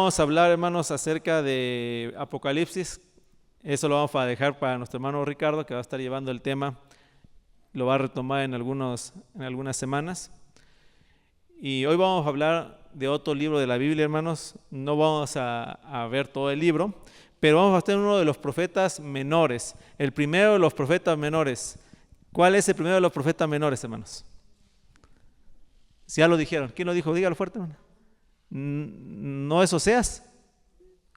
vamos a hablar, hermanos, acerca de Apocalipsis. Eso lo vamos a dejar para nuestro hermano Ricardo, que va a estar llevando el tema. Lo va a retomar en algunas semanas. Y hoy vamos a hablar de otro libro de la Biblia, hermanos. No vamos a ver todo el libro, pero vamos a estar en uno de los profetas menores. El primero de los profetas menores. ¿Cuál es el primero de los profetas menores, hermanos? Si ya lo dijeron. ¿Quién lo dijo? Dígalo fuerte, hermano. ¿No es Oseas?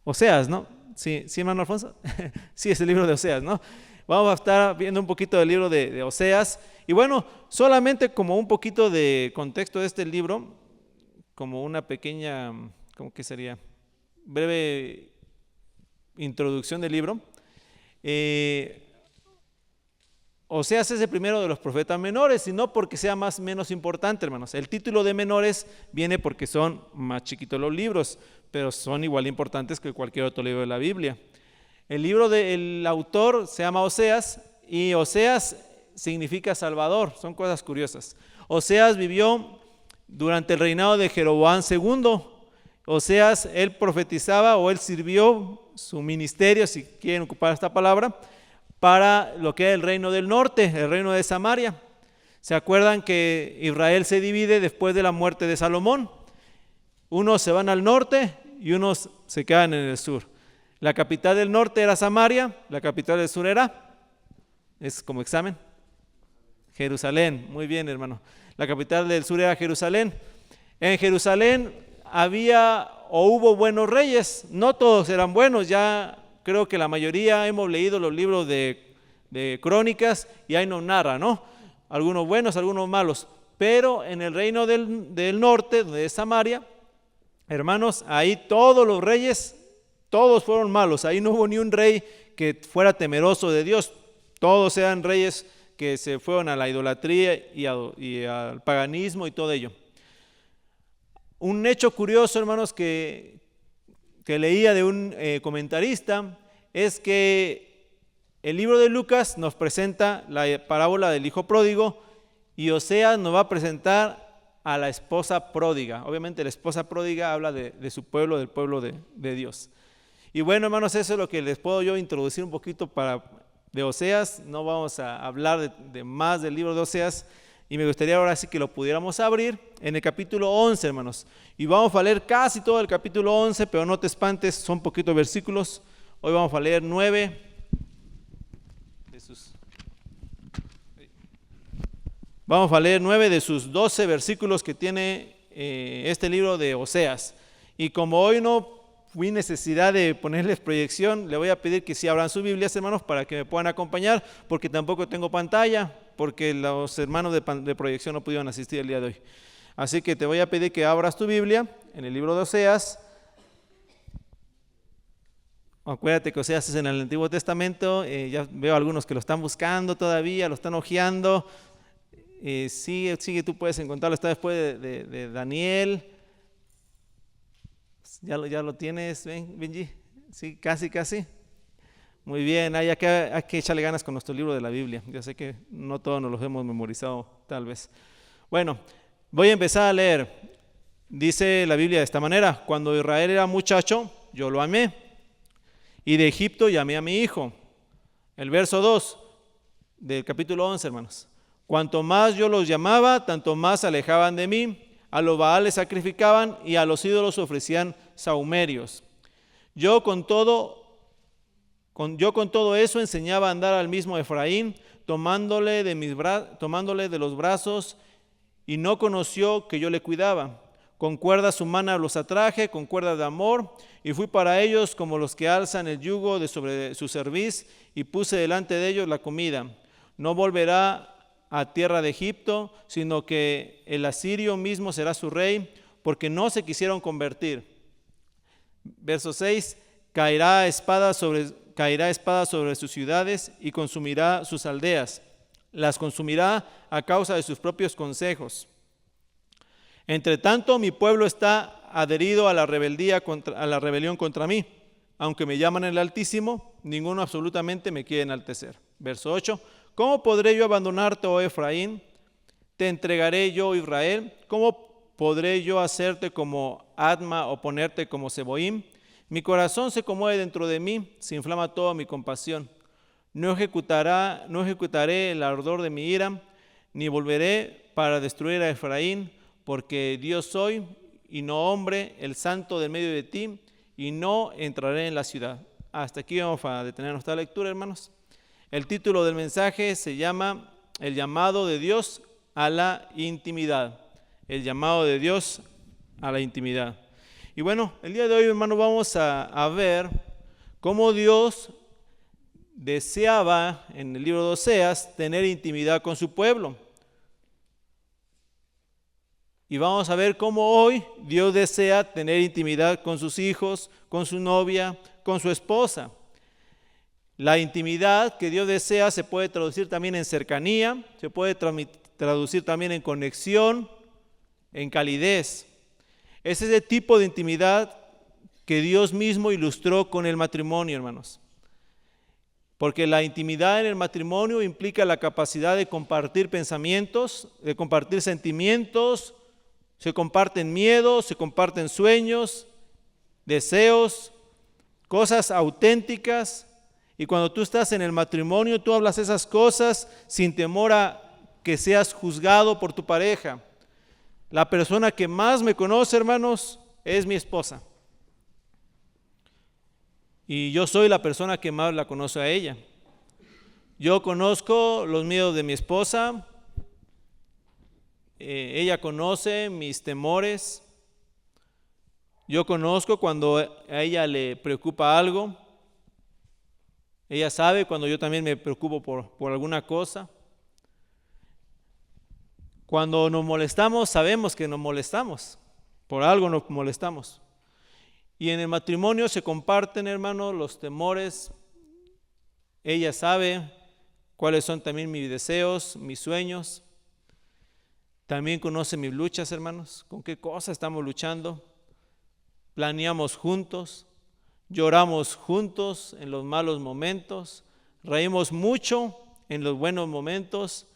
Oseas, ¿no? Sí, hermano Alfonso. Sí, es el libro de Oseas, ¿no? Vamos a estar viendo un poquito del libro de Oseas. Y bueno, solamente como un poquito de contexto de este libro, como una pequeña, ¿cómo que sería? Breve introducción del libro. Oseas es el primero de los profetas menores, y no porque sea menos importante, hermanos. El título de menores viene porque son más chiquitos los libros, pero son igual importantes que cualquier otro libro de la Biblia. El libro del autor se llama Oseas, y Oseas significa Salvador. Son cosas curiosas. Oseas vivió durante el reinado de Jeroboam II. Oseas, él profetizaba, o él sirvió su ministerio, si quieren ocupar esta palabra, para lo que es el reino del norte, el reino de Samaria. ¿Se acuerdan que Israel se divide después de la muerte de Salomón? Unos se van al norte y unos se quedan en el sur. La capital del norte era Samaria, la capital del sur es como examen, Jerusalén. Muy bien, hermano. La capital del sur era Jerusalén. En Jerusalén había o hubo buenos reyes. No todos eran buenos, ya creo que la mayoría hemos leído los libros de crónicas y ahí nos narra, ¿no? Algunos buenos, algunos malos. Pero en el reino del norte, de Samaria, hermanos, ahí todos los reyes, todos fueron malos. Ahí no hubo ni un rey que fuera temeroso de Dios. Todos eran reyes que se fueron a la idolatría y al paganismo y todo ello. Un hecho curioso, hermanos, que leía de un comentarista, es que el libro de Lucas nos presenta la parábola del hijo pródigo, y Oseas nos va a presentar a la esposa pródiga. Obviamente la esposa pródiga habla de su pueblo, del pueblo de Dios. Y bueno, hermanos, eso es lo que les puedo yo introducir un poquito de Oseas. No vamos a hablar de más del libro de Oseas, y me gustaría ahora sí que lo pudiéramos abrir en el capítulo 11, hermanos. Y vamos a leer casi todo el capítulo 11, pero no te espantes, son poquitos versículos. Hoy vamos a leer 9 de sus 12 versículos que tiene este libro de Oseas. Y como hoy no fui necesidad de ponerles proyección, le voy a pedir que sí abran sus Biblias, hermanos, para que me puedan acompañar, porque tampoco tengo pantalla, porque los hermanos de proyección no pudieron asistir el día de hoy. Así que te voy a pedir que abras tu Biblia en el libro de Oseas. Acuérdate que Oseas es en el Antiguo Testamento. Ya veo algunos que lo están buscando todavía, lo están hojeando. Sigue, tú puedes encontrarlo. Está después de Daniel. Ya lo tienes, Benji. Sí, casi. Muy bien, hay que echarle ganas con nuestro libro de la Biblia. Yo sé que no todos nos los hemos memorizado, tal vez. Bueno, voy a empezar a leer. Dice la Biblia de esta manera: cuando Israel era muchacho, yo lo amé, y de Egipto llamé a mi hijo. El verso 2 del capítulo 11, hermanos. Cuanto más yo los llamaba, tanto más se alejaban de mí. A los baales sacrificaban y a los ídolos ofrecían sahumerios. Yo con todo eso enseñaba a andar al mismo Efraín, tomándole de los brazos, y no conoció que yo le cuidaba. Con cuerdas humanas los atraje, con cuerdas de amor, y fui para ellos como los que alzan el yugo de sobre su cerviz, y puse delante de ellos la comida. No volverá a tierra de Egipto, sino que el asirio mismo será su rey, porque no se quisieron convertir. Verso 6, caerá espada sobre sus ciudades y consumirá sus aldeas. Las consumirá a causa de sus propios consejos. Entre tanto, mi pueblo está adherido a la rebelión contra mí. Aunque me llaman el Altísimo, ninguno absolutamente me quiere enaltecer. Verso 8, ¿cómo podré yo abandonarte, oh Efraín? ¿Te entregaré yo, Israel? ¿Cómo ¿podré yo hacerte como Adma o ponerte como Seboim? Mi corazón se conmueve dentro de mí, se inflama toda mi compasión. No ejecutaré el ardor de mi ira, ni volveré para destruir a Efraín, porque Dios soy y no hombre, el santo del medio de ti, y no entraré en la ciudad. Hasta aquí vamos a detener nuestra lectura, hermanos. El título del mensaje se llama El llamado de Dios a la intimidad. El llamado de Dios a la intimidad. Y bueno, el día de hoy, hermano, vamos a ver cómo Dios deseaba en el libro de Oseas tener intimidad con su pueblo. Y vamos a ver cómo hoy Dios desea tener intimidad con sus hijos, con su novia, con su esposa. La intimidad que Dios desea se puede traducir también en cercanía, se puede traducir también en conexión, en calidez. Es ese tipo de intimidad que Dios mismo ilustró con el matrimonio, hermanos. Porque la intimidad en el matrimonio implica la capacidad de compartir pensamientos, de compartir sentimientos, se comparten miedos, se comparten sueños, deseos, cosas auténticas. Y cuando tú estás en el matrimonio, tú hablas esas cosas sin temor a que seas juzgado por tu pareja. La persona que más me conoce, hermanos, es mi esposa. Y yo soy la persona que más la conoce a ella. Yo conozco los miedos de mi esposa. Ella conoce mis temores. Yo conozco cuando a ella le preocupa algo. Ella sabe cuando yo también me preocupo por alguna cosa. Cuando nos molestamos, sabemos que nos molestamos. Por algo nos molestamos. Y en el matrimonio se comparten, hermanos, los temores. Ella sabe cuáles son también mis deseos, mis sueños. También conoce mis luchas, hermanos. ¿Con qué cosa estamos luchando? Planeamos juntos. Lloramos juntos en los malos momentos, reímos mucho en los buenos momentos.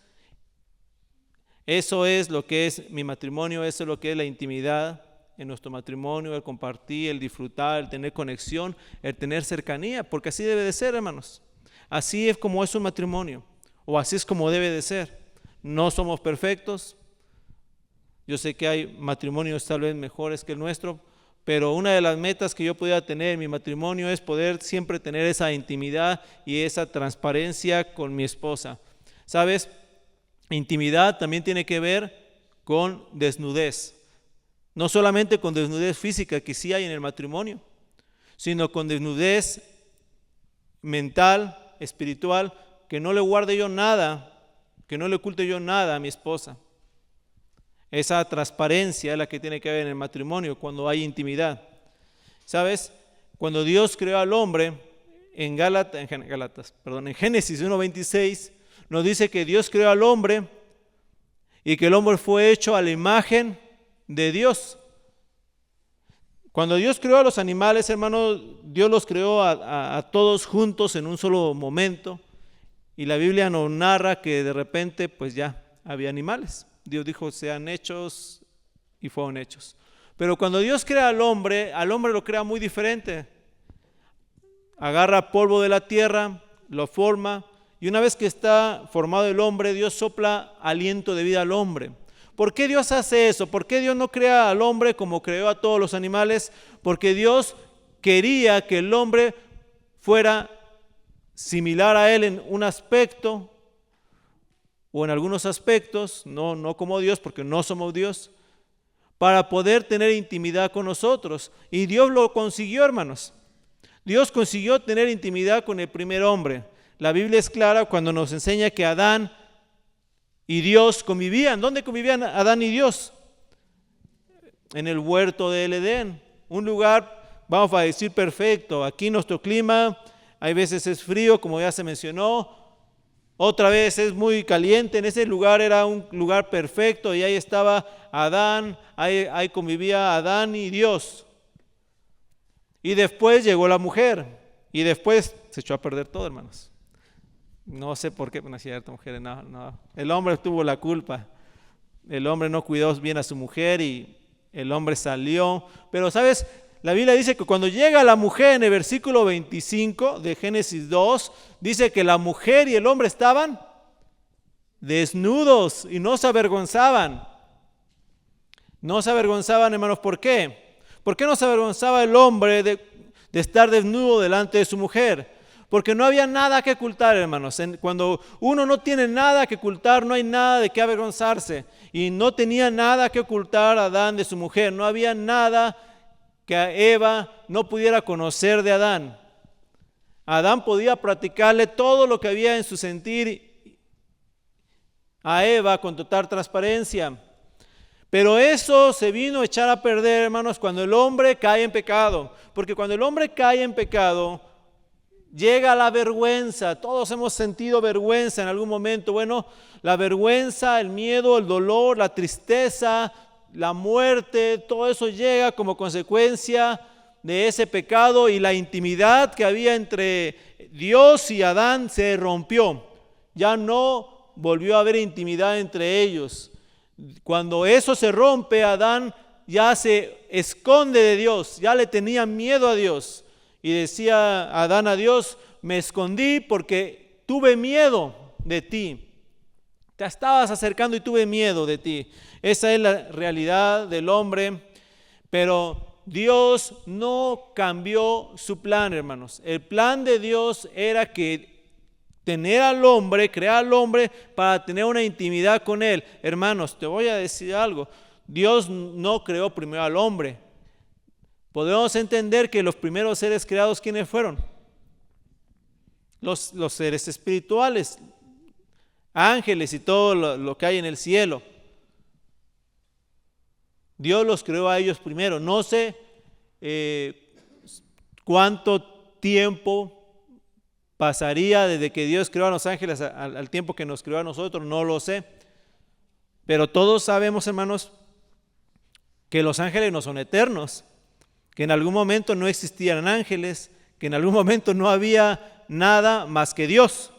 Eso es lo que es mi matrimonio, eso es lo que es la intimidad en nuestro matrimonio, el compartir, el disfrutar, el tener conexión, el tener cercanía, porque así debe de ser, hermanos. Así es como es un matrimonio, o así es como debe de ser. No somos perfectos. Yo sé que hay matrimonios tal vez mejores que el nuestro, pero una de las metas que yo pudiera tener en mi matrimonio es poder siempre tener esa intimidad y esa transparencia con mi esposa. ¿Sabes? Intimidad también tiene que ver con desnudez. No solamente con desnudez física que sí hay en el matrimonio, sino con desnudez mental, espiritual, que no le guarde yo nada, que no le oculte yo nada a mi esposa. Esa transparencia es la que tiene que haber en el matrimonio cuando hay intimidad. ¿Sabes? Cuando Dios creó al hombre, en Génesis 1:26, nos dice que Dios creó al hombre y que el hombre fue hecho a la imagen de Dios. Cuando Dios creó a los animales, hermanos, Dios los creó a todos juntos en un solo momento. Y la Biblia nos narra que de repente, pues ya había animales. Dios dijo, sean hechos, y fueron hechos. Pero cuando Dios crea al hombre lo crea muy diferente. Agarra polvo de la tierra, lo forma, y una vez que está formado el hombre, Dios sopla aliento de vida al hombre. ¿Por qué Dios hace eso? ¿Por qué Dios no crea al hombre como creó a todos los animales? Porque Dios quería que el hombre fuera similar a él en un aspecto, o en algunos aspectos, no como Dios, porque no somos Dios, para poder tener intimidad con nosotros. Y Dios lo consiguió, hermanos. Dios consiguió tener intimidad con el primer hombre. La Biblia es clara cuando nos enseña que Adán y Dios convivían. ¿Dónde convivían Adán y Dios? En el huerto del Edén. Un lugar, vamos a decir, perfecto. Aquí nuestro clima, hay veces es frío, como ya se mencionó. Otra vez es muy caliente. En ese lugar era un lugar perfecto y ahí estaba Adán, ahí convivía Adán y Dios. Y después llegó la mujer y después se echó a perder todo, hermanos. No sé por qué, no es cierto, mujeres, no. El hombre tuvo la culpa. El hombre no cuidó bien a su mujer y el hombre salió. Pero, ¿sabes? La Biblia dice que cuando llega la mujer, en el versículo 25 de Génesis 2, dice que la mujer y el hombre estaban desnudos y no se avergonzaban. No se avergonzaban, hermanos, ¿por qué? ¿Por qué no se avergonzaba el hombre de estar desnudo delante de su mujer? Porque no había nada que ocultar, hermanos. Cuando uno no tiene nada que ocultar, no hay nada de qué avergonzarse. Y no tenía nada que ocultar Adán de su mujer. No había nada que a Eva no pudiera conocer de Adán. Adán podía practicarle todo lo que había en su sentir a Eva con total transparencia. Pero eso se vino a echar a perder, hermanos, cuando el hombre cae en pecado. Porque cuando el hombre cae en pecado, llega la vergüenza. Todos hemos sentido vergüenza en algún momento. Bueno, la vergüenza, el miedo, el dolor, la tristeza, la muerte, todo eso llega como consecuencia de ese pecado, y la intimidad que había entre Dios y Adán se rompió. Ya no volvió a haber intimidad entre ellos. Cuando eso se rompe, Adán ya se esconde de Dios, ya le tenía miedo a Dios. Y decía Adán a Dios: me escondí porque tuve miedo de ti. Te estabas acercando y tuve miedo de ti. Esa es la realidad del hombre. Pero Dios no cambió su plan, hermanos. El plan de Dios era que tener al hombre, crear al hombre para tener una intimidad con él. Hermanos, te voy a decir algo. Dios no creó primero al hombre. Podemos entender que los primeros seres creados, ¿quiénes fueron? Los seres espirituales, ángeles y todo lo que hay en el cielo. Dios los creó a ellos primero. No sé cuánto tiempo pasaría desde que Dios creó a los ángeles al tiempo que nos creó a nosotros, no lo sé. Pero todos sabemos, hermanos, que los ángeles no son eternos, que en algún momento no existían ángeles, que en algún momento no había nada más que Dios,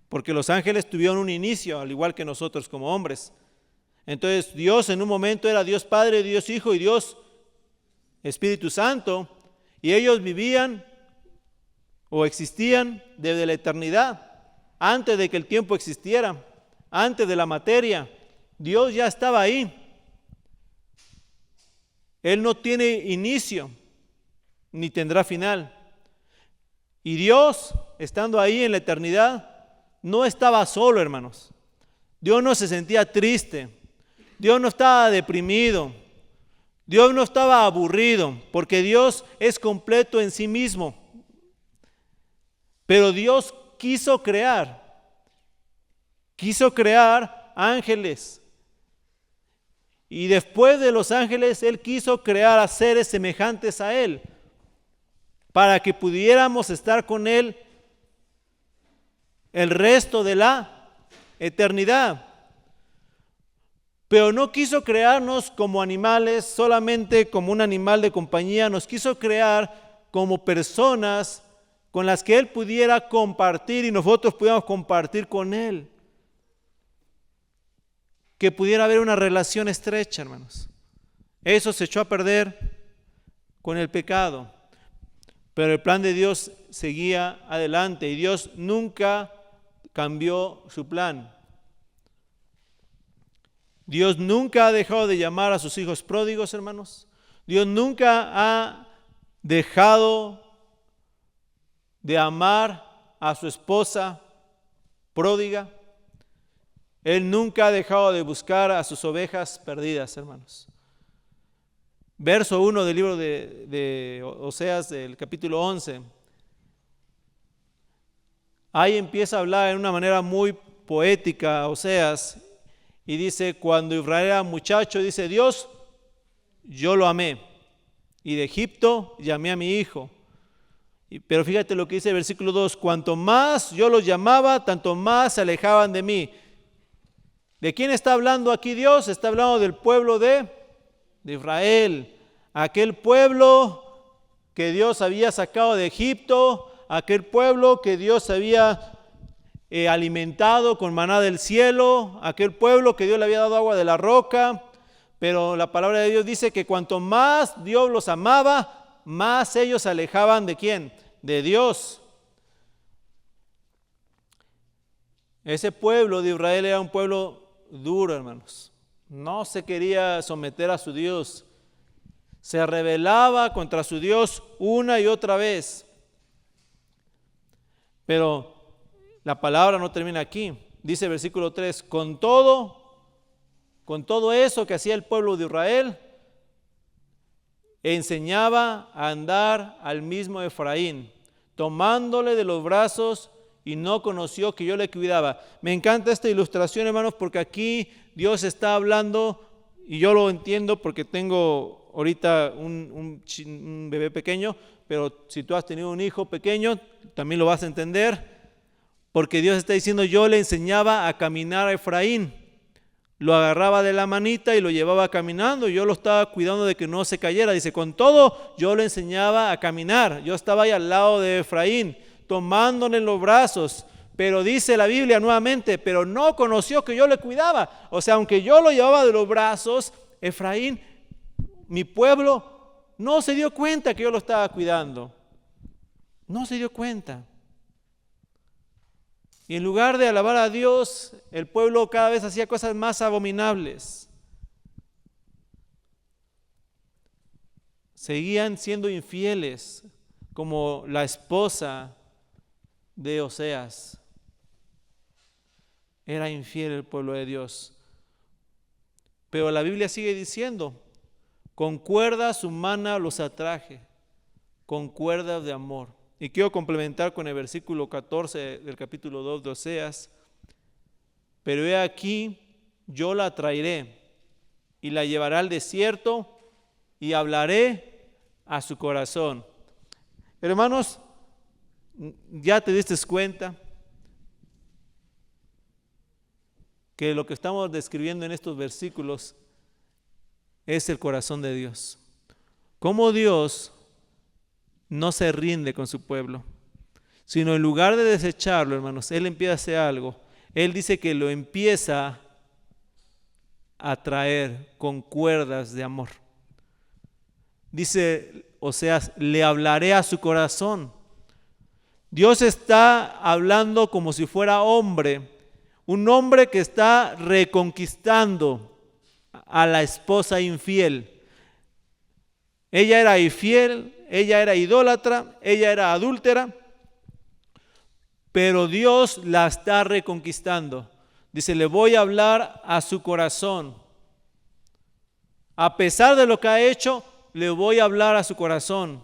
porque los ángeles tuvieron un inicio, al igual que nosotros como hombres. Entonces Dios en un momento era Dios Padre, Dios Hijo y Dios Espíritu Santo, y ellos vivían o existían desde la eternidad, antes de que el tiempo existiera, antes de la materia. Dios ya estaba ahí. Él no tiene inicio, ni tendrá final. Y Dios, estando ahí en la eternidad, no estaba solo, hermanos. Dios no se sentía triste. Dios no estaba deprimido. Dios no estaba aburrido, porque Dios es completo en sí mismo. Pero Dios quiso crear ángeles. Y después de los ángeles, Él quiso crear a seres semejantes a Él, para que pudiéramos estar con Él el resto de la eternidad. Pero no quiso crearnos como animales, solamente como un animal de compañía. Nos quiso crear como personas con las que Él pudiera compartir y nosotros pudiéramos compartir con Él. Que pudiera haber una relación estrecha, hermanos. Eso se echó a perder con el pecado. Pero el plan de Dios seguía adelante y Dios nunca cambió su plan. Dios nunca ha dejado de llamar a sus hijos pródigos, hermanos. Dios nunca ha dejado de amar a su esposa pródiga. Él nunca ha dejado de buscar a sus ovejas perdidas, hermanos. Verso 1 del libro de Oseas, del capítulo 11. Ahí empieza a hablar en una manera muy poética Oseas y dice: cuando Israel era muchacho, dice Dios, yo lo amé, y de Egipto llamé a mi hijo. Pero fíjate lo que dice el versículo 2: cuanto más yo los llamaba, tanto más se alejaban de mí. ¿De quién está hablando aquí Dios? Está hablando del pueblo de Israel, aquel pueblo que Dios había sacado de Egipto, aquel pueblo que Dios había alimentado con maná del cielo, aquel pueblo que Dios le había dado agua de la roca, pero la palabra de Dios dice que cuanto más Dios los amaba, más ellos se alejaban ¿de quién? De Dios. Ese pueblo de Israel era un pueblo duro, hermanos. No se quería someter a su Dios. Se rebelaba contra su Dios una y otra vez. Pero la palabra no termina aquí. Dice el versículo 3, con todo eso que hacía el pueblo de Israel, enseñaba a andar al mismo Efraín, tomándole de los brazos, y no conoció que yo le cuidaba. Me encanta esta ilustración, hermanos, porque aquí Dios está hablando, y yo lo entiendo porque tengo ahorita un bebé pequeño, pero si tú has tenido un hijo pequeño, también lo vas a entender, porque Dios está diciendo, yo le enseñaba a caminar a Efraín. Lo agarraba de la manita y lo llevaba caminando, y yo lo estaba cuidando de que no se cayera. Dice, con todo, yo le enseñaba a caminar. Yo estaba ahí al lado de Efraín, tomándole en los brazos, pero dice la Biblia nuevamente, pero no conoció que yo le cuidaba. O sea, aunque yo lo llevaba de los brazos, Efraín, mi pueblo, no se dio cuenta que yo lo estaba cuidando. No se dio cuenta. Y en lugar de alabar a Dios, el pueblo cada vez hacía cosas más abominables. Seguían siendo infieles, como la esposa de Oseas. Era infiel el pueblo de Dios. Pero la Biblia sigue diciendo, con cuerdas humanas los atraje, con cuerdas de amor. Y quiero complementar con el versículo 14 del capítulo 2 de Oseas. Pero he aquí, yo la traeré y la llevaré al desierto y hablaré a su corazón. Hermanos, ya te diste cuenta que lo que estamos describiendo en estos versículos es el corazón de Dios. Cómo Dios no se rinde con su pueblo, sino en lugar de desecharlo, hermanos, Él empieza a hacer algo. Él dice que lo empieza a traer con cuerdas de amor. Dice Oseas, le hablaré a su corazón. Dios está hablando como si fuera hombre, un hombre que está reconquistando a la esposa infiel. Ella era infiel, ella era idólatra, ella era adúltera, pero Dios la está reconquistando. Dice, le voy a hablar a su corazón. A pesar de lo que ha hecho, le voy a hablar a su corazón.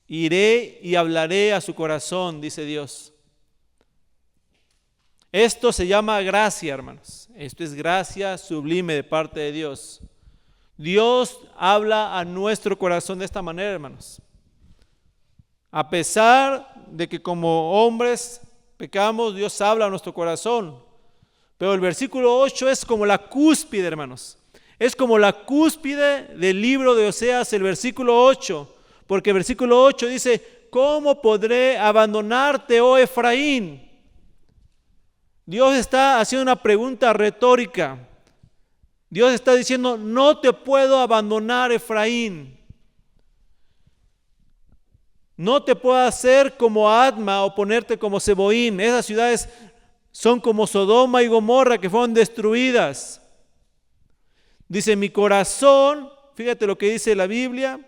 Iré y hablaré a su corazón, dice Dios. Esto se llama gracia, hermanos. Esto es gracia sublime de parte de Dios. Dios habla a nuestro corazón de esta manera, hermanos. A pesar de que como hombres pecamos, Dios habla a nuestro corazón. Pero el versículo 8 es como la cúspide, hermanos. Es como la cúspide del libro de Oseas, el versículo 8. Porque el versículo 8 dice, ¿cómo podré abandonarte, oh Efraín? Dios está haciendo una pregunta retórica. Dios está diciendo, no te puedo abandonar, Efraín. No te puedo hacer como Adma o ponerte como Zeboín. Esas ciudades son como Sodoma y Gomorra que fueron destruidas. Dice, mi corazón, fíjate lo que dice la Biblia,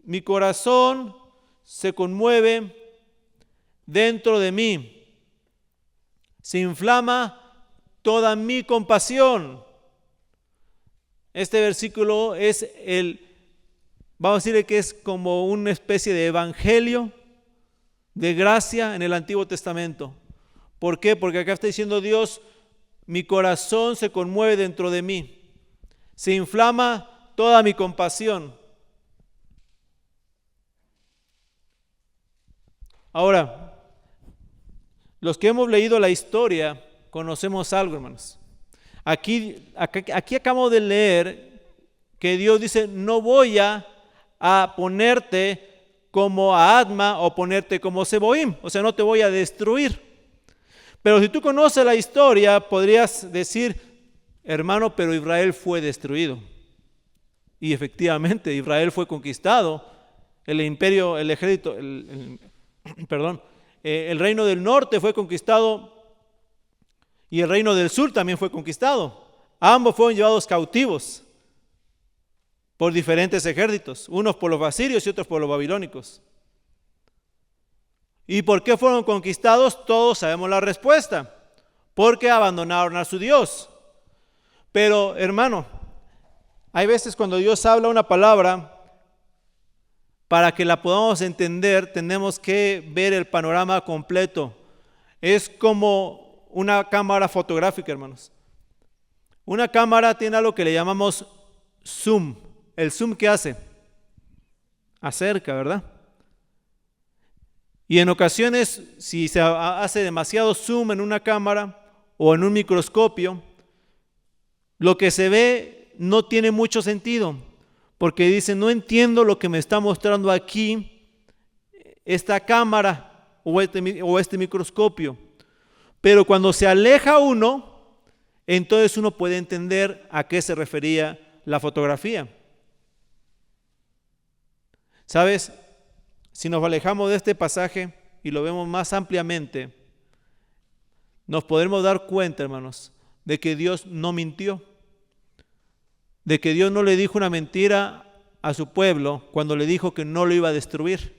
mi corazón se conmueve dentro de mí. Se inflama toda mi compasión. Este versículo es vamos a decirle que es como una especie de evangelio de gracia en el Antiguo Testamento. ¿Por qué? Porque acá está diciendo Dios, mi corazón se conmueve dentro de mí. Se inflama toda mi compasión. Ahora, los que hemos leído la historia, conocemos algo, hermanos. Aquí acabamos de leer que Dios dice, no voy a ponerte como a Adma o ponerte como Zeboim, o sea, no te voy a destruir. Pero si tú conoces la historia, podrías decir, Hermano, pero Israel fue destruido. Y efectivamente, Israel fue conquistado. El imperio, el ejército, el reino del norte fue conquistado y el reino del sur también fue conquistado. Ambos fueron llevados cautivos por diferentes ejércitos, unos por los asirios y otros por los babilónicos. ¿Y por qué fueron conquistados? Todos sabemos la respuesta. Porque abandonaron a su Dios. Pero, hermano, hay veces cuando Dios habla una palabra, para que la podamos entender, tenemos que ver el panorama completo. Es como una cámara fotográfica, hermanos. Una cámara tiene algo que le llamamos zoom. ¿El zoom qué hace? Acerca, ¿verdad? Y en ocasiones, si se hace demasiado zoom en una cámara o en un microscopio, lo que se ve no tiene mucho sentido, porque dice, no entiendo lo que me está mostrando aquí esta cámara o este microscopio. Pero cuando se aleja uno, entonces uno puede entender a qué se refería la fotografía. ¿Sabes? Si nos alejamos de este pasaje y lo vemos más ampliamente, nos podremos dar cuenta, hermanos, de que Dios no mintió, de que Dios no le dijo una mentira a su pueblo cuando le dijo que no lo iba a destruir,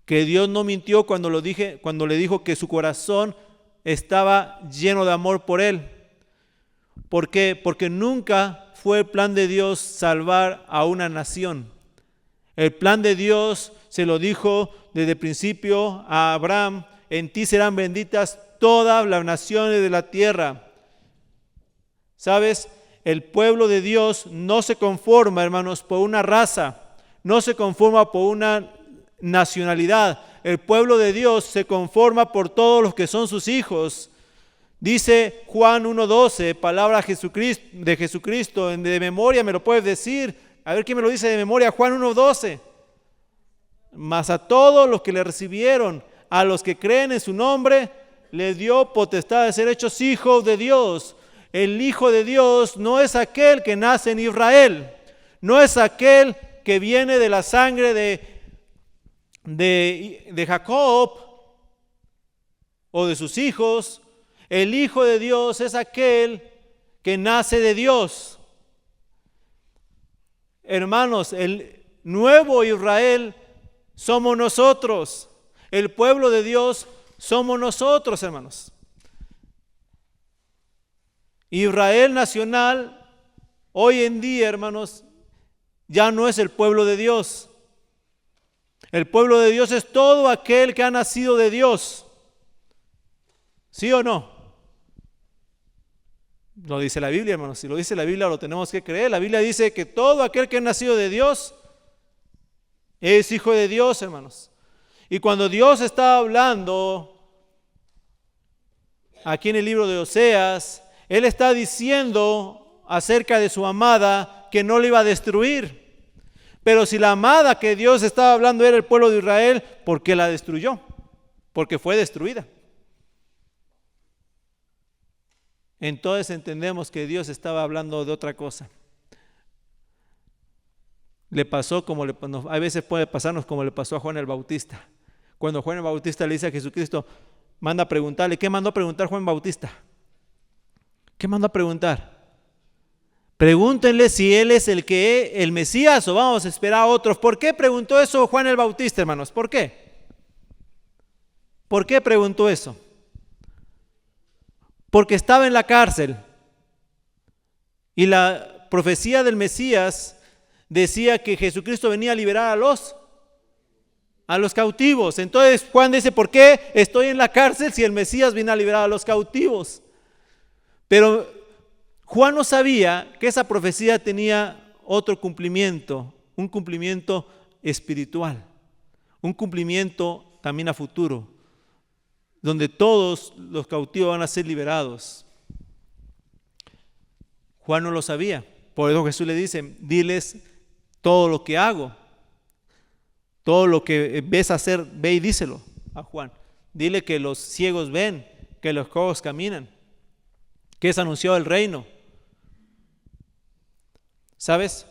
que Dios no mintió cuando le dijo que su corazón estaba lleno de amor por él. ¿Por qué? Porque nunca fue el plan de Dios salvar a una nación. El plan de Dios se lo dijo desde el principio a Abraham: en ti serán benditas todas las naciones de la tierra. ¿Sabes? El pueblo de Dios no se conforma, hermanos, por una raza, no se conforma por una nacionalidad. El pueblo de Dios se conforma por todos los que son sus hijos. Dice Juan 1:12, palabra de Jesucristo, de memoria me lo puedes decir. A ver quién me lo dice de memoria. Juan 1:12. Mas a todos los que le recibieron, a los que creen en su nombre, les dio potestad de ser hechos hijos de Dios. El Hijo de Dios no es aquel que nace en Israel, no es aquel que viene de la sangre de Jacob o de sus hijos. El Hijo de Dios es aquel que nace de Dios. Hermanos, el nuevo Israel somos nosotros. El pueblo de Dios somos nosotros, hermanos. Israel nacional, hoy en día, hermanos, ya no es el pueblo de Dios. El pueblo de Dios es todo aquel que ha nacido de Dios. ¿Sí o no? Lo dice la Biblia, hermanos. Si lo dice la Biblia, lo tenemos que creer. La Biblia dice que todo aquel que ha nacido de Dios es hijo de Dios, hermanos. Y cuando Dios estaba hablando aquí en el libro de Oseas, Él está diciendo acerca de su amada que no le iba a destruir. Pero si la amada que Dios estaba hablando era el pueblo de Israel, ¿por qué la destruyó? Porque fue destruida. Entonces entendemos que Dios estaba hablando de otra cosa. Le pasó como a veces puede pasarnos como le pasó a Juan el Bautista. Cuando Juan el Bautista le dice a Jesucristo, manda a preguntarle, ¿qué mandó a preguntar Juan Bautista? ¿Qué mandó a preguntar? Pregúntenle si él es el Mesías o vamos a esperar a otros. ¿Por qué preguntó eso Juan el Bautista, hermanos? ¿Por qué? ¿Por qué preguntó eso? Porque estaba en la cárcel y la profecía del Mesías decía que Jesucristo venía a liberar a los cautivos. Entonces Juan dice, ¿por qué estoy en la cárcel si el Mesías viene a liberar a los cautivos? Pero Juan no sabía que esa profecía tenía otro cumplimiento, un cumplimiento espiritual, un cumplimiento también a futuro, donde todos los cautivos van a ser liberados. Juan no lo sabía, por eso Jesús le dice, diles todo lo que hago, todo lo que ves hacer, ve y díselo a Juan. Dile que los ciegos ven, que los cojos caminan, que es anunciado el reino, ¿Sabes?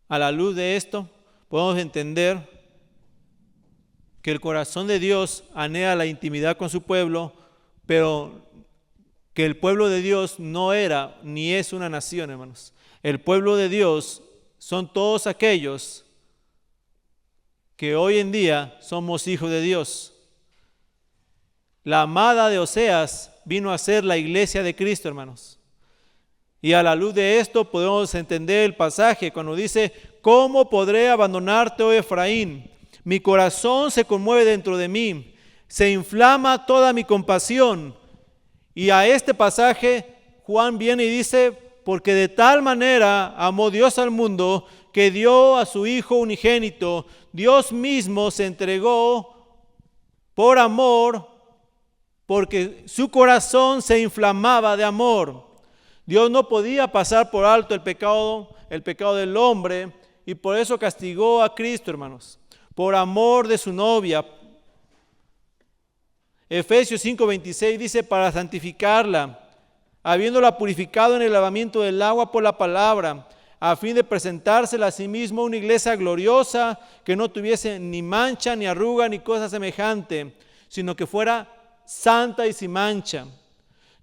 A la luz de esto, podemos entender que el corazón de Dios anhela la intimidad con su pueblo, pero que el pueblo de Dios no era ni es una nación, hermanos. El pueblo de Dios son todos aquellos que hoy en día somos hijos de Dios. La amada de Oseas vino a ser la iglesia de Cristo, hermanos. Y a la luz de esto podemos entender el pasaje cuando dice: ¿cómo podré abandonarte, oh Efraín? Mi corazón se conmueve dentro de mí, se inflama toda mi compasión. Y a este pasaje Juan viene y dice: porque de tal manera amó Dios al mundo que dio a su Hijo unigénito. Dios mismo se entregó por amor, porque su corazón se inflamaba de amor. Dios no podía pasar por alto el pecado del hombre, y por eso castigó a Cristo, hermanos, por amor de su novia. Efesios 5:26 dice: para santificarla, habiéndola purificado en el lavamiento del agua por la palabra, a fin de presentársela a sí mismo una iglesia gloriosa, que no tuviese ni mancha, ni arruga, ni cosa semejante, sino que fuera santa y sin mancha.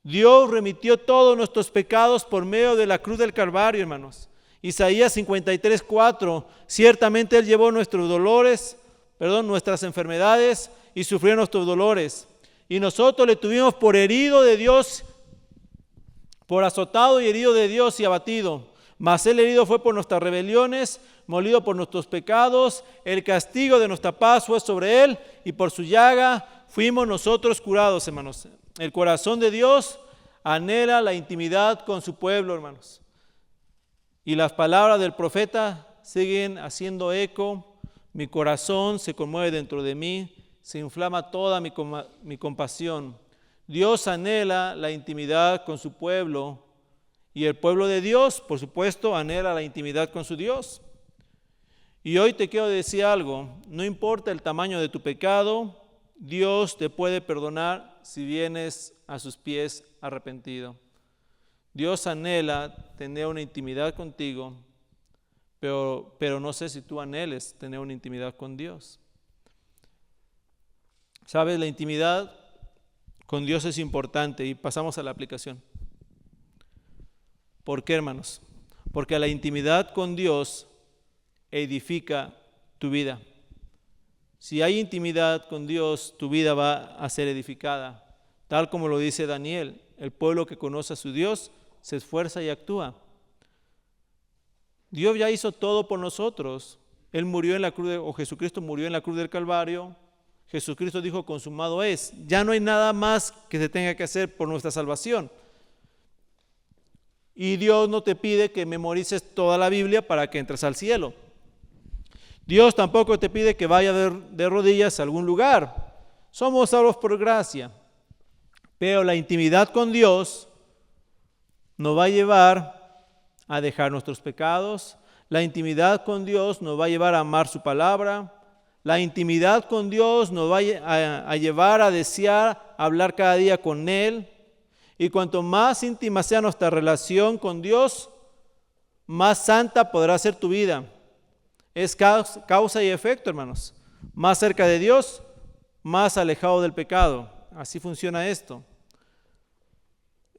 Dios remitió todos nuestros pecados por medio de la cruz del Calvario, hermanos. Isaías 53:4: ciertamente Él llevó nuestras enfermedades y sufrió nuestros dolores. Y nosotros le tuvimos por herido de Dios, por azotado y herido de Dios y abatido. Mas Él herido fue por nuestras rebeliones, molido por nuestros pecados. El castigo de nuestra paz fue sobre Él, y por su llaga fuimos nosotros curados, hermanos. El corazón de Dios anhela la intimidad con su pueblo, hermanos. Y las palabras del profeta siguen haciendo eco. Mi corazón se conmueve dentro de mí, se inflama toda mi compasión. Dios anhela la intimidad con su pueblo, y el pueblo de Dios, por supuesto, anhela la intimidad con su Dios. Y hoy te quiero decir algo: no importa el tamaño de tu pecado, Dios te puede perdonar si vienes a sus pies arrepentido. Dios anhela tener una intimidad contigo, pero no sé si tú anheles tener una intimidad con Dios. ¿Sabes? La intimidad con Dios es importante, y pasamos a la aplicación. ¿Por qué, hermanos? Porque la intimidad con Dios edifica tu vida. Si hay intimidad con Dios, tu vida va a ser edificada. Tal como lo dice Daniel: el pueblo que conoce a su Dios se esfuerza y actúa. Dios ya hizo todo por nosotros. Él murió en la cruz, Jesucristo murió en la cruz del Calvario. Jesucristo dijo: consumado es. Ya no hay nada más que se tenga que hacer por nuestra salvación. Y Dios no te pide que memorices toda la Biblia para que entres al cielo. Dios tampoco te pide que vayas de rodillas a algún lugar. Somos salvos por gracia. Pero la intimidad con Dios nos va a llevar a dejar nuestros pecados. La intimidad con Dios nos va a llevar a amar su palabra. La intimidad con Dios nos va a llevar a desear hablar cada día con Él. Y cuanto más íntima sea nuestra relación con Dios, más santa podrá ser tu vida. Es causa y efecto, hermanos. Más cerca de Dios, más alejado del pecado. Así funciona esto.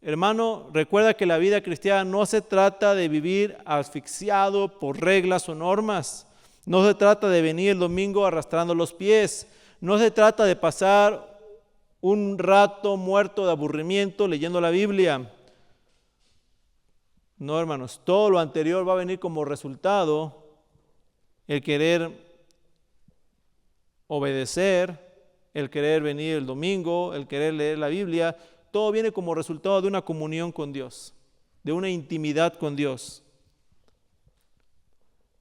Hermano, recuerda que la vida cristiana no se trata de vivir asfixiado por reglas o normas. No se trata de venir el domingo arrastrando los pies. No se trata de pasar un rato muerto de aburrimiento leyendo la Biblia. No, hermanos, todo lo anterior va a venir como resultado: el querer obedecer, el querer venir el domingo, el querer leer la Biblia. Todo viene como resultado de una comunión con Dios, de una intimidad con Dios.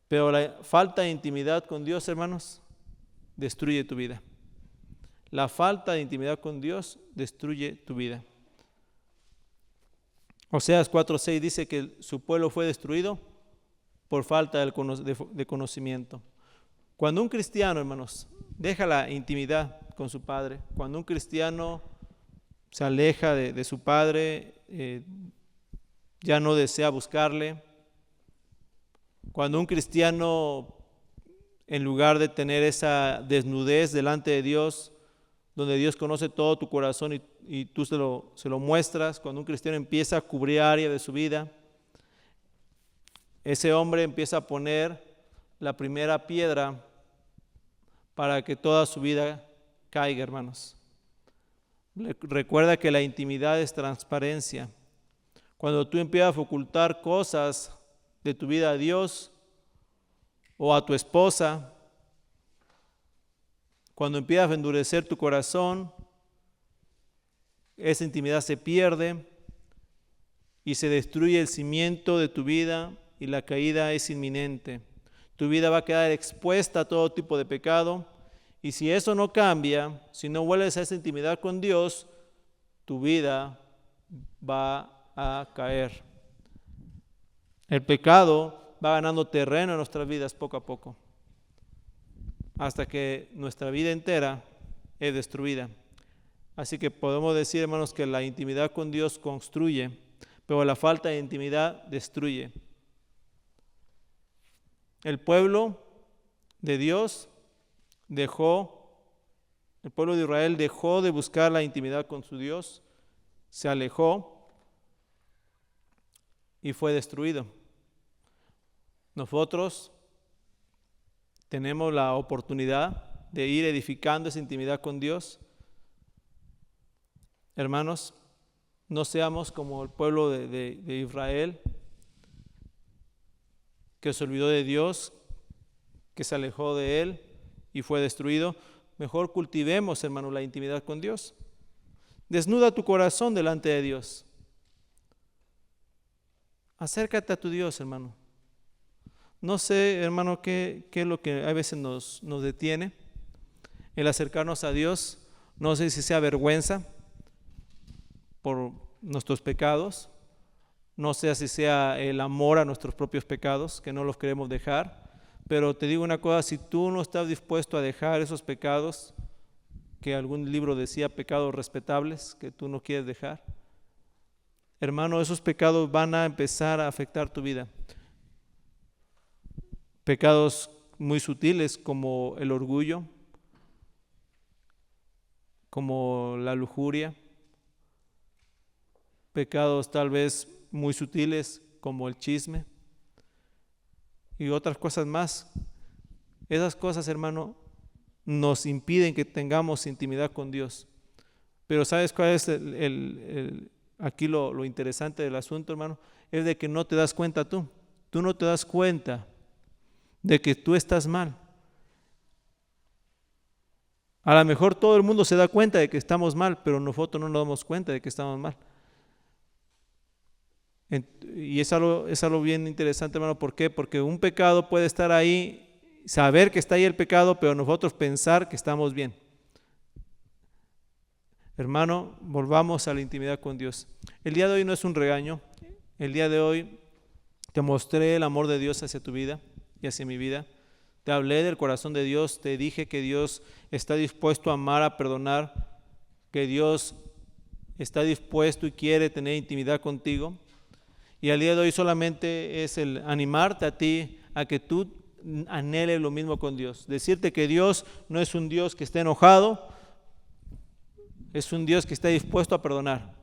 Pero la falta de intimidad con Dios, hermanos, destruye tu vida. La falta de intimidad con Dios destruye tu vida. Oseas 4:6 dice que su pueblo fue destruido por falta de conocimiento. Cuando un cristiano, hermanos, deja la intimidad con su Padre, cuando un cristiano se aleja de su Padre, ya no desea buscarle, Cuando un cristiano, en lugar de tener esa desnudez delante de Dios, donde Dios conoce todo tu corazón y tú se lo muestras, cuando un cristiano empieza a cubrir área de su vida, ese hombre empieza a poner la primera piedra para que toda su vida caiga, hermanos. Recuerda que la intimidad es transparencia. Cuando tú empiezas a ocultar cosas de tu vida a Dios o a tu esposa, cuando empiezas a endurecer tu corazón, esa intimidad se pierde y se destruye el cimiento de tu vida y la caída es inminente. Tu vida va a quedar expuesta a todo tipo de pecado y si eso no cambia, si no vuelves a esa intimidad con Dios, tu vida va a caer. El pecado va ganando terreno en nuestras vidas poco a poco, hasta que nuestra vida entera es destruida. Así que podemos decir, hermanos, que la intimidad con Dios construye, pero la falta de intimidad destruye. El pueblo de Dios el pueblo de Israel dejó de buscar la intimidad con su Dios, se alejó y fue destruido. Nosotros tenemos la oportunidad de ir edificando esa intimidad con Dios. Hermanos, no seamos como el pueblo de Israel, que se olvidó de Dios, que se alejó de Él y fue destruido. Mejor cultivemos, hermanos, la intimidad con Dios. Desnuda tu corazón delante de Dios. Acércate a tu Dios, hermano. No sé, hermano, qué es lo que a veces nos detiene el acercarnos a Dios. No sé si sea vergüenza por nuestros pecados, no sé si sea el amor a nuestros propios pecados, que no los queremos dejar, pero te digo una cosa, si tú no estás dispuesto a dejar esos pecados, que algún libro decía pecados respetables, que tú no quieres dejar, hermano, esos pecados van a empezar a afectar tu vida. Pecados muy sutiles como el orgullo, como la lujuria, pecados tal vez muy sutiles como el chisme y otras cosas más. Esas cosas, hermano, nos impiden que tengamos intimidad con Dios. Pero ¿sabes cuál es aquí lo interesante del asunto, hermano? Es de que no te das cuenta tú. Tú no te das cuenta de que tú estás mal. A lo mejor todo el mundo se da cuenta de que estamos mal, pero nosotros no nos damos cuenta de que estamos mal. Y es algo bien interesante, hermano. ¿Por qué? Porque un pecado puede estar ahí, saber que está ahí el pecado, pero nosotros pensar que estamos bien. Hermano, volvamos a la intimidad con Dios. El día de hoy no es un regaño. El día de hoy te mostré el amor de Dios hacia tu vida y hacia mi vida. Te hablé del corazón de Dios, te dije que Dios está dispuesto a amar, a perdonar, que Dios está dispuesto y quiere tener intimidad contigo. Y al día de hoy solamente es el animarte a ti a que tú anheles lo mismo con Dios. Decirte que Dios no es un Dios que esté enojado, es un Dios que está dispuesto a perdonar.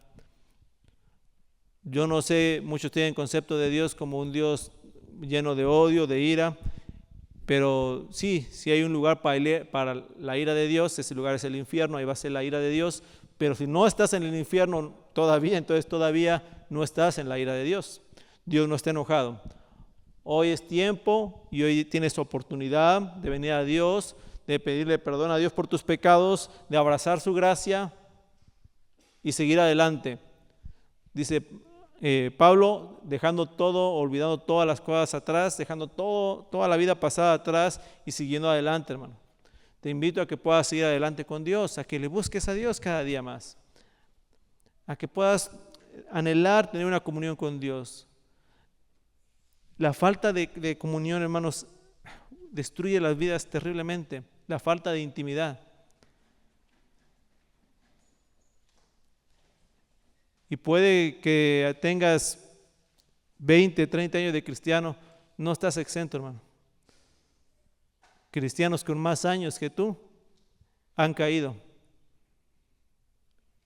Yo no sé, muchos tienen concepto de Dios como un Dios lleno de odio, de ira, pero sí hay un lugar para la ira de Dios, ese lugar es el infierno, ahí va a ser la ira de Dios, pero si no estás en el infierno todavía, entonces todavía no estás en la ira de Dios. Dios no está enojado. Hoy es tiempo y hoy tienes oportunidad de venir a Dios, de pedirle perdón a Dios por tus pecados, de abrazar su gracia y seguir adelante. Dice Pablo, dejando todo, olvidando todas las cosas atrás, dejando toda la vida pasada atrás y siguiendo adelante, hermano. Te invito a que puedas seguir adelante con Dios, a que le busques a Dios cada día más, a que puedas anhelar tener una comunión con Dios. La falta de comunión, hermanos, destruye las vidas terriblemente, la falta de intimidad. Y puede que tengas 20, 30 años de cristiano no estás exento, hermano. Cristianos con más años que tú han caído.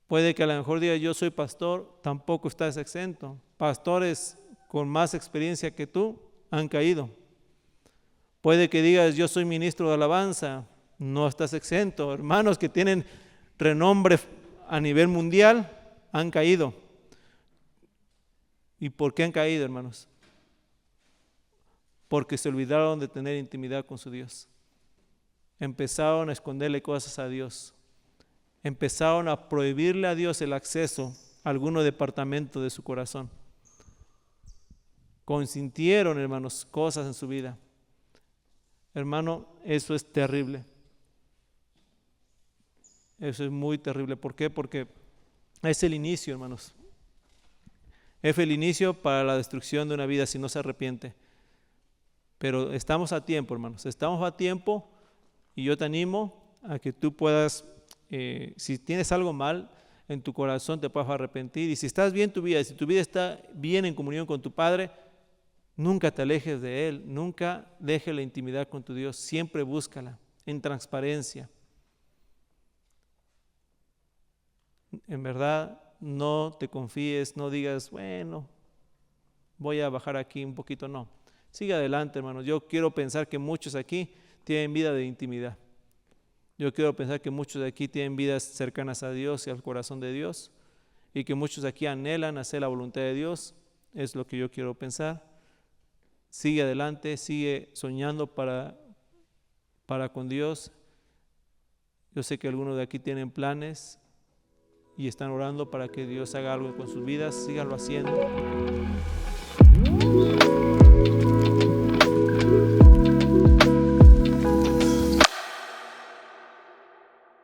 Puede que a lo mejor digas, yo soy pastor, tampoco estás exento. Pastores con más experiencia que tú han caído. Puede que digas, yo soy ministro de alabanza, no estás exento. Hermanos que tienen renombre a nivel mundial han caído. ¿Y por qué han caído, hermanos? Porque se olvidaron de tener intimidad con su Dios. Empezaron a esconderle cosas a Dios. Empezaron a prohibirle a Dios el acceso a algún departamento de su corazón. Consintieron, hermanos, cosas en su vida. Hermano, eso es terrible. Eso es muy terrible. ¿Por qué? Porque es el inicio, hermanos. Es el inicio para la destrucción de una vida si no se arrepiente. Pero estamos a tiempo, hermanos. Estamos a tiempo y yo te animo a que tú puedas, si tienes algo mal en tu corazón, te puedas arrepentir. Y si estás bien tu vida, si tu vida está bien en comunión con tu Padre, nunca te alejes de Él, nunca dejes la intimidad con tu Dios, siempre búscala en transparencia. En verdad, no te confíes, no digas, bueno, voy a bajar aquí un poquito, no. Sigue adelante, hermanos. Yo quiero pensar que muchos aquí tienen vida de intimidad. Yo quiero pensar que muchos de aquí tienen vidas cercanas a Dios y al corazón de Dios, y que muchos de aquí anhelan hacer la voluntad de Dios. Es lo que yo quiero pensar. Sigue adelante, sigue soñando para con Dios. Yo sé que algunos de aquí tienen planes y están orando para que Dios haga algo con sus vidas. Síganlo haciendo.